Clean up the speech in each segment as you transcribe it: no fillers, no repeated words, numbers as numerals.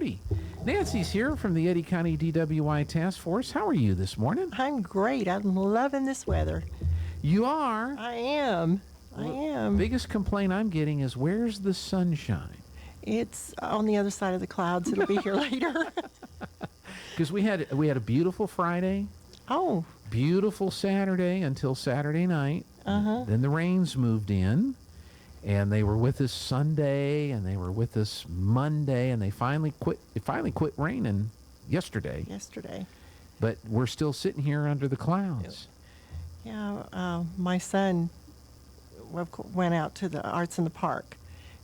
party. Nancy's here from the Eddy County DWI Task Force. How are you this morning? I'm great. I'm loving this weather. You are? I am. Biggest complaint I'm getting is where's the sunshine? It's on the other side of the clouds. It'll be here later. Because we had a beautiful Friday. Oh. Beautiful Saturday until Saturday night. Uh-huh. Then the rains moved in, and they were with us Sunday, and they were with us Monday, and they finally quit. It finally quit raining yesterday. But we're still sitting here under the clouds. Yeah. My son went out to the Arts in the Park,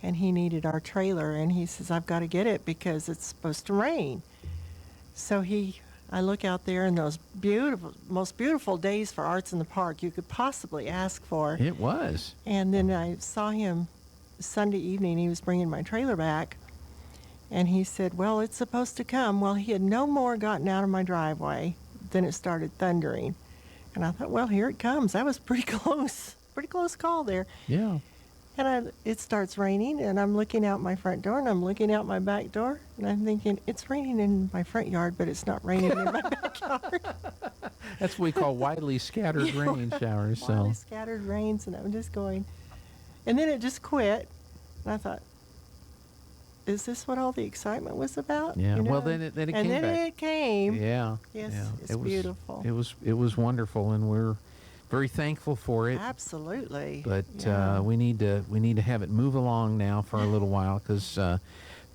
and he needed our trailer, and he says, I've got to get it because it's supposed to rain. So I look out there, and those most beautiful days for Arts in the Park you could possibly ask for. It was. And then I saw him Sunday evening. He was bringing my trailer back, and he said, well, it's supposed to come. Well, he had no more gotten out of my driveway than it started thundering. And I thought, well, here it comes. That was pretty close. Pretty close call there. Yeah. And it starts raining, and I'm looking out my front door, and I'm looking out my back door, and I'm thinking, it's raining in my front yard, but it's not raining in my backyard. That's what we call widely scattered rain showers. Widely scattered rains, and I'm just going. And then it just quit, and I thought, is this what all the excitement was about? Yeah. You know? Well, then it came back. And then it came. Yeah. Yes, yeah. it's beautiful. It was wonderful, and we're very thankful for it. Absolutely. But we need to have it move along now for a little while, because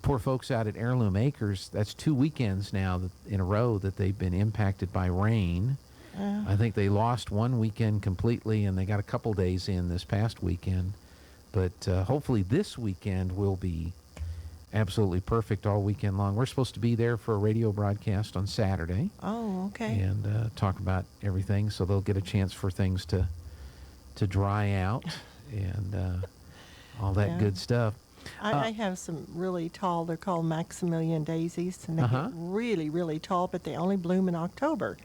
poor folks out at Heirloom Acres, that's 2 weekends now in a row that they've been impacted by rain. I think they lost one weekend completely, and they got a couple days in this past weekend. But hopefully this weekend will be absolutely perfect all weekend long. We're supposed to be there for a radio broadcast on Saturday. Oh, okay. And talk about everything, so they'll get a chance for things to dry out and all that good stuff. I have some really tall, they're called Maximilian daisies, and they get really, really tall, but they only bloom in October.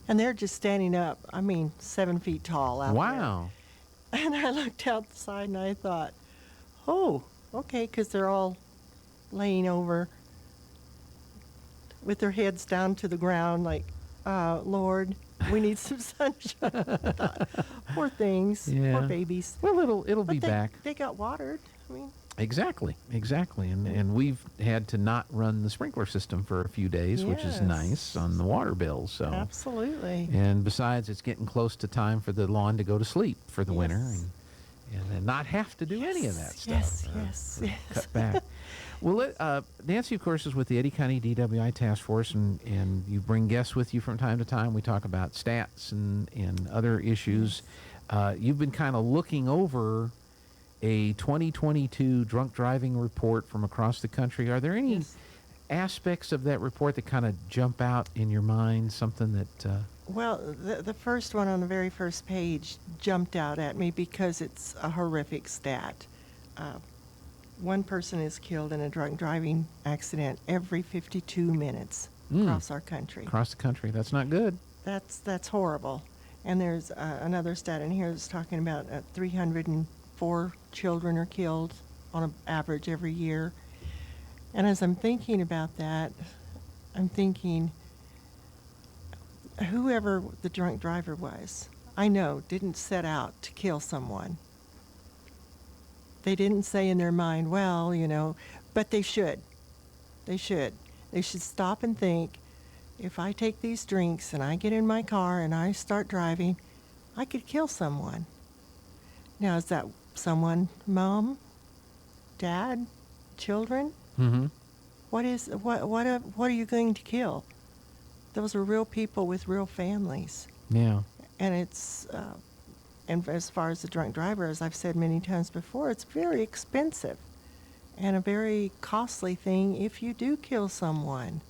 And they're just standing up, 7 feet tall out there. Wow. And I looked outside and I thought, oh, okay, because they're all laying over with their heads down to the ground like, Lord, we need some sunshine. I thought, poor things, poor babies. Well, it'll be back. They got watered. Exactly. And we've had to not run the sprinkler system for a few days, which is nice on the water bill. So absolutely. And besides, it's getting close to time for the lawn to go to sleep for the winter, and then not have to do any of that stuff. Yes. Cut back. Well, Nancy, of course, is with the Eddy County DWI Task Force, and you bring guests with you from time to time. We talk about stats and other issues. You've been kind of looking over a 2022 drunk driving report from across the country. Are there any aspects of that report that kind of jump out in your mind, something that... Well, the first one on the very first page jumped out at me because it's a horrific stat. One person is killed in a drunk driving accident every 52 minutes across our country. Across the country. That's not good. That's horrible. And there's another stat in here that's talking about 304 children are killed on an average every year. And as I'm thinking about that, I'm thinking, whoever the drunk driver was, I know, didn't set out to kill someone. They didn't say in their mind, well, but they should. They should stop and think, if I take these drinks and I get in my car and I start driving, I could kill someone. Now, is that someone, mom, dad, children? Mm-hmm. What are you going to kill? Those are real people with real families. Yeah. And it's, and as far as the drunk driver, as I've said many times before, it's very expensive and a very costly thing if you do kill someone,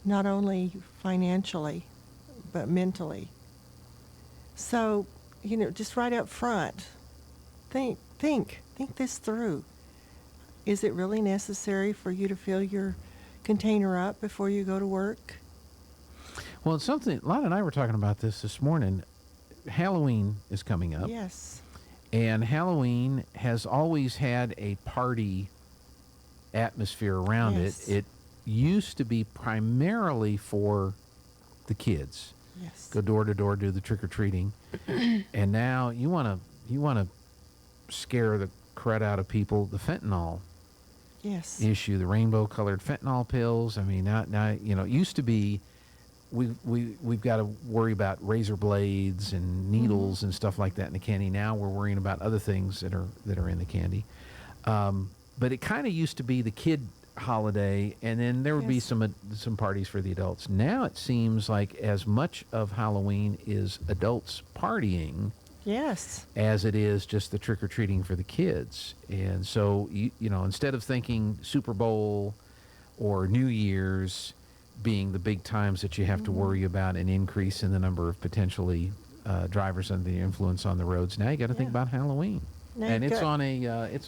not only financially, but mentally. So, just right up front, think this through. Is it really necessary for you to fill your container up before you go to work? Well, it's something, Lana and I were talking about this morning. Halloween is coming up. Yes. And Halloween has always had a party atmosphere around it. used to be primarily for the kids. Yes. Go door to door, do the trick or treating, and now you want to scare the crud out of people. The fentanyl Yes. issue, the rainbow colored fentanyl pills. I mean, now it used to be we've got to worry about razor blades and needles and stuff like that in the candy. Now we're worrying about other things that are in the candy. But it kind of used to be the kid holiday, and then there would be Yes. some parties for the adults. Now it seems like as much of Halloween is adults partying Yes. as it is just the trick or treating for the kids. And so instead of thinking Super Bowl or New Year's being the big times that you have to worry about an increase in the number of potentially drivers under the influence on the roads, now you got to think Yeah. about Halloween. Now And you've it's got-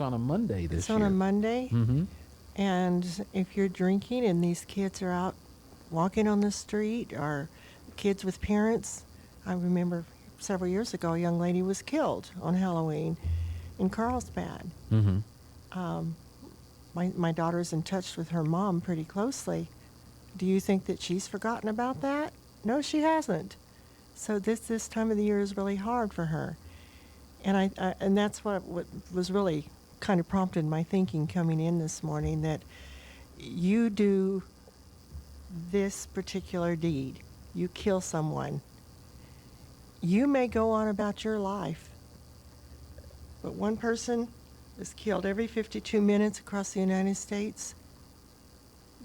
on a Monday this It's year. on a Monday, Mm-hmm. and if you're drinking and these kids are out walking on the street, or kids with parents, I remember several years ago a young lady was killed on Halloween in Carlsbad. Mm-hmm. My daughter's in touch with her mom pretty closely. Do you think that she's forgotten about that? No, she hasn't. So this time of the year is really hard for her, and and that's what was really kind of prompted my thinking coming in this morning, that you do this particular deed, you kill someone, you may go on about your life, but one person is killed every 52 minutes across the United States.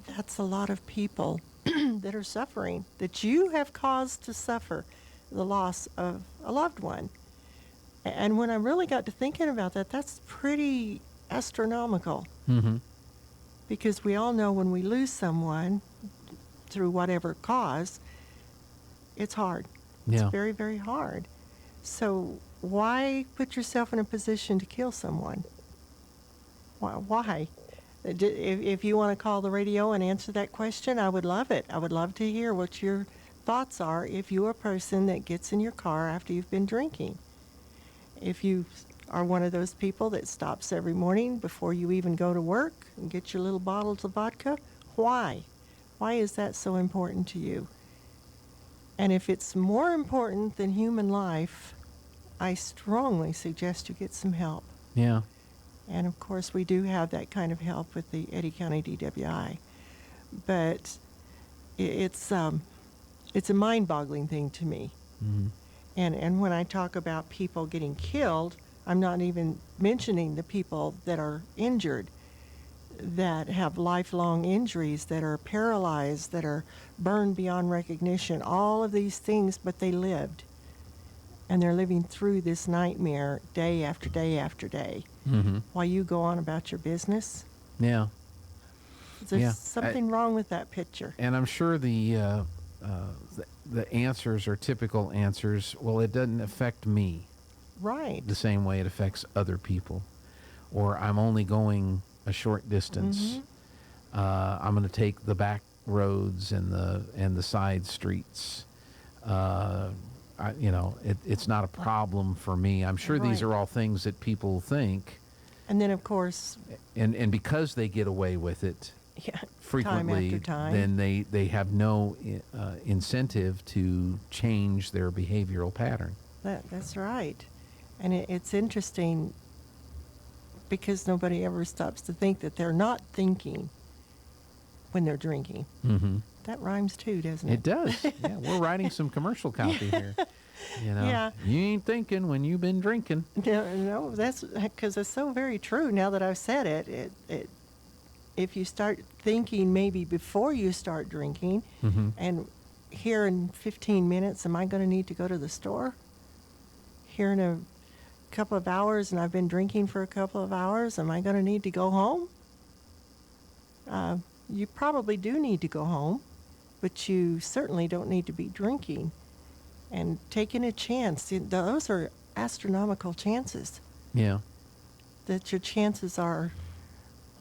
That's a lot of people that are suffering, that you have caused to suffer the loss of a loved one. And when I really got to thinking about that, that's pretty astronomical. Mm-hmm. Because we all know when we lose someone through whatever cause, it's hard. Yeah. It's very, very hard. So why put yourself in a position to kill someone? Why? If you want to call the radio and answer that question, I would love it. I would love to hear what your thoughts are if you're a person that gets in your car after you've been drinking. If you are one of those people that stops every morning before you even go to work and get your little bottles of vodka, why? Why is that so important to you? And if it's more important than human life, I strongly suggest you get some help. Yeah. And of course, we do have that kind of help with the Eddy County DWI. But it's a mind-boggling thing to me. Mm-hmm. And when I talk about people getting killed, I'm not even mentioning the people that are injured, that have lifelong injuries, that are paralyzed, that are burned beyond recognition, all of these things, but they lived. And they're living through this nightmare day after day after day. Mm-hmm. While you go on about your business. Yeah. There's Yeah, something wrong with that picture. And I'm sure the answers are typical answers. Well, it doesn't affect me Right. the same way it affects other people, or I'm only going a short distance. I'm going to take the back roads and the side streets. It's not a problem for me. I'm sure these Right. are all things that people think, And then, of course, and because they get away with it yeah, frequently, time after time. then they have no incentive to change their behavioral pattern. That's right. And it's interesting because nobody ever stops to think that they're not thinking when they're drinking. Mm-hmm. That rhymes too, doesn't it? It does. Yeah, we're writing some commercial copy here. Yeah. You ain't thinking when you've been drinking. No, that's because it's so very true. Now that I've said it, if you start thinking maybe before you start drinking, Mm-hmm. and here in 15 minutes, am I going to need to go to the store? Here in a couple of hours, and I've been drinking for a couple of hours, am I going to need to go home? You probably do need to go home, but you certainly don't need to be drinking. And taking a chance, those are astronomical chances. Yeah. That your chances are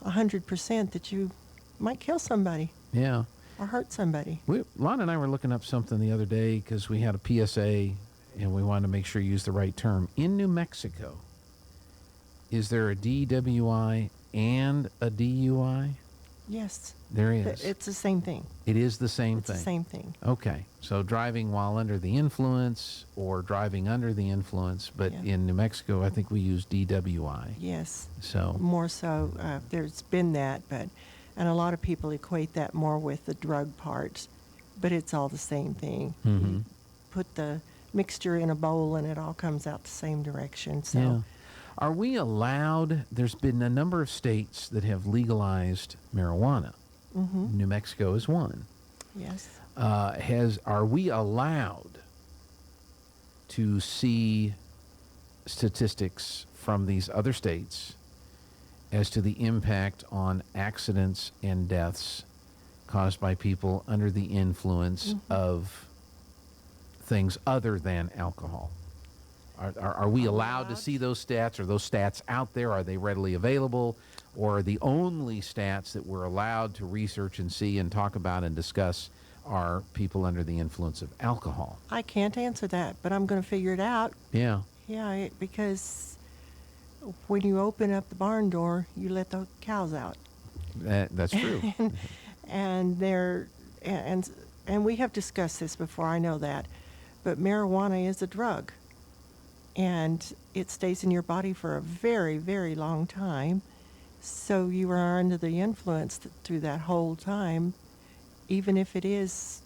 100% that you might kill somebody Yeah. or hurt somebody. Lon and I were looking up something the other day because we had a PSA and we wanted to make sure you use the right term. In New Mexico, is there a DWI and a DUI? Yes. There is. It's the same thing. It is the same It's thing. the same thing. Okay, so driving while under the influence or driving under the influence, but Yeah. in New Mexico, I think we use DWI. Yes. So, More so, there's been that, and a lot of people equate that more with the drug part, but it's all the same thing. Mhm. You put the mixture in a bowl and it all comes out the same direction. So, yeah. Are we allowed? There's been a number of states that have legalized marijuana. New Mexico is one. yes. Are we allowed to see statistics from these other states as to the impact on accidents and deaths caused by people under the influence of things other than alcohol? Are we allowed to see those stats? Are those stats out there? Are they readily available? Or are the only stats that we're allowed to research and see and talk about and discuss are people under the influence of alcohol? I can't answer that, but I'm going to figure it out. Yeah. Yeah, because when you open up the barn door, you let the cows out. That's true. And they're and we have discussed this before, I know that, but marijuana is a drug, and it stays in your body for a very, very long time. So you are under the influence through that whole time, even if it is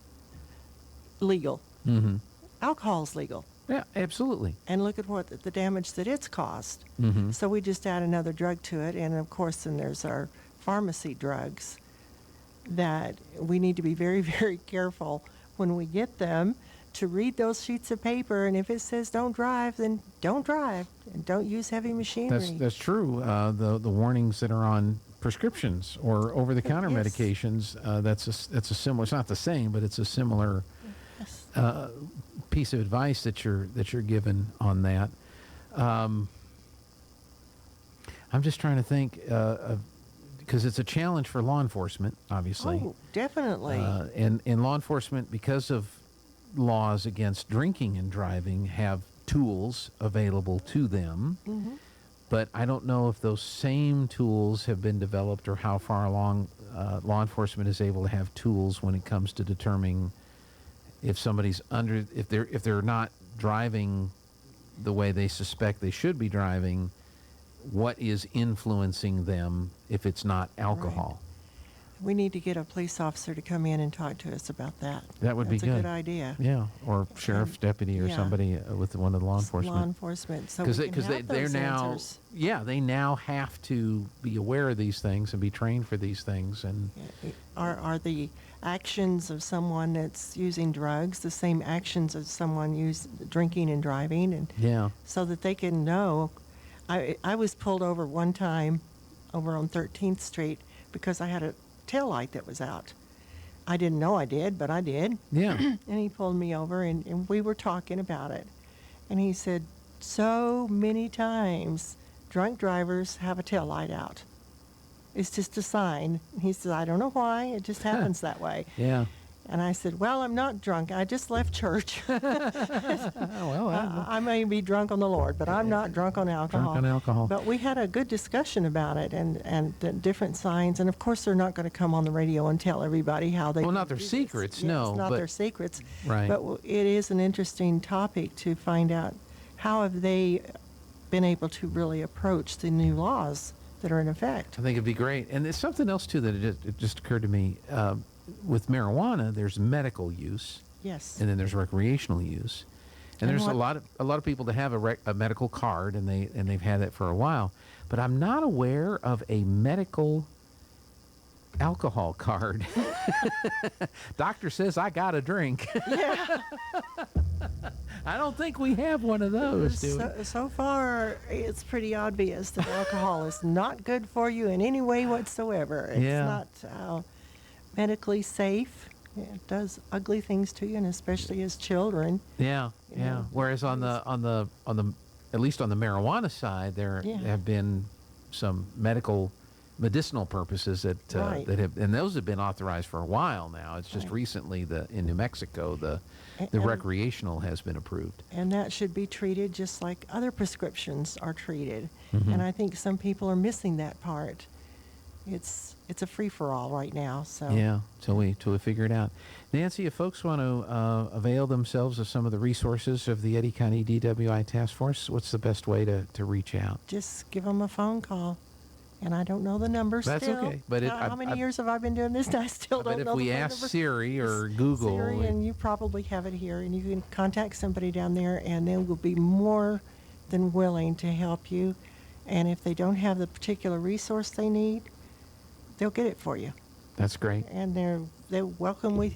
legal. Mm-hmm. Alcohol's legal, Yeah, absolutely. and look at what the damage that it's caused. Mm-hmm. So we just add another drug to it, and of course then there's our pharmacy drugs that we need to be very, very careful when we get them to read those sheets of paper, and if it says don't drive, then don't drive, and don't use heavy machinery. That's true. The warnings that are on prescriptions or over-the-counter Yes. medications, that's a similar. It's not the same, but it's a similar Yes. piece of advice that you're given on that. I'm just trying to think because it's a challenge for law enforcement, obviously. Oh, definitely. And law enforcement, because of laws against drinking and driving, have tools available to them. Mm-hmm. But I don't know if those same tools have been developed or how far along law enforcement is able to have tools when it comes to determining if somebody's if they're not driving the way they suspect they should be driving, what is influencing them if it's not alcohol. We need to get a police officer to come in and talk to us about that. That would be That's a good good. idea. Yeah, or sheriff's deputy or yeah. somebody with one of the law Law enforcement. enforcement. So we can have they're those now answers. they now have to be aware of these things and be trained for these things. And Yeah. Are the actions of someone that's using drugs the same actions as someone drinking and driving, and yeah, so that they can know. I was pulled over one time over on 13th Street because I had a tail light that was out. I didn't know I did, but I did. yeah. And he pulled me over, and we were talking about it. And he said, so many times drunk drivers have a tail light out. It's just a sign. And he said, I don't know why. It just happens that way. Yeah. And I said, well, I'm not drunk. I just left church. I may be drunk on the Lord, but I'm not drunk on alcohol. Drunk on alcohol. But we had a good discussion about it and the different signs. And of course, they're not going to come on the radio and tell everybody how they. Well, can not their do this. secrets, Yes, no, not but- their secrets. Right. But it is an interesting topic to find out how have they been able to really approach the new laws that are in effect. I think it'd be great. And there's something else too that it just occurred to me. With marijuana, there's medical use, Yes. and then there's recreational use. And And there's what- a lot of people that have a medical card, and they've had that for a while. But I'm not aware of a medical alcohol card. Doctor says I got to drink. Yeah. I don't think we have one of those, do we? So far, it's pretty obvious that alcohol is not good for you in any way whatsoever. It's Yeah. not medically safe. It does ugly things to you, and especially as children. Yeah, You yeah. know, Whereas on the at least on the marijuana side, there Yeah. have been some medicinal purposes that Right. that have, and those have been authorized for a while now. It's just Right. recently in New Mexico the And- recreational has been approved. And that should be treated just like other prescriptions are treated. Mhm. And I think some people are missing that part. It's a free for all right now. So Yeah, till we figure it out. Nancy, if folks want to avail themselves of some of the resources of the Eddy County DWI Task Force, what's the best way to reach out? just give them a phone call. And I don't know the number That's still. okay, but How many years have I been doing this? And I still I don't bet know if we the phone ask number. Siri or Google, Siri, and you probably have it here, and you can contact somebody down there, and they will be more than willing to help you. And if they don't have the particular resource they need, they'll get it for you. that's great. And they're welcome with you.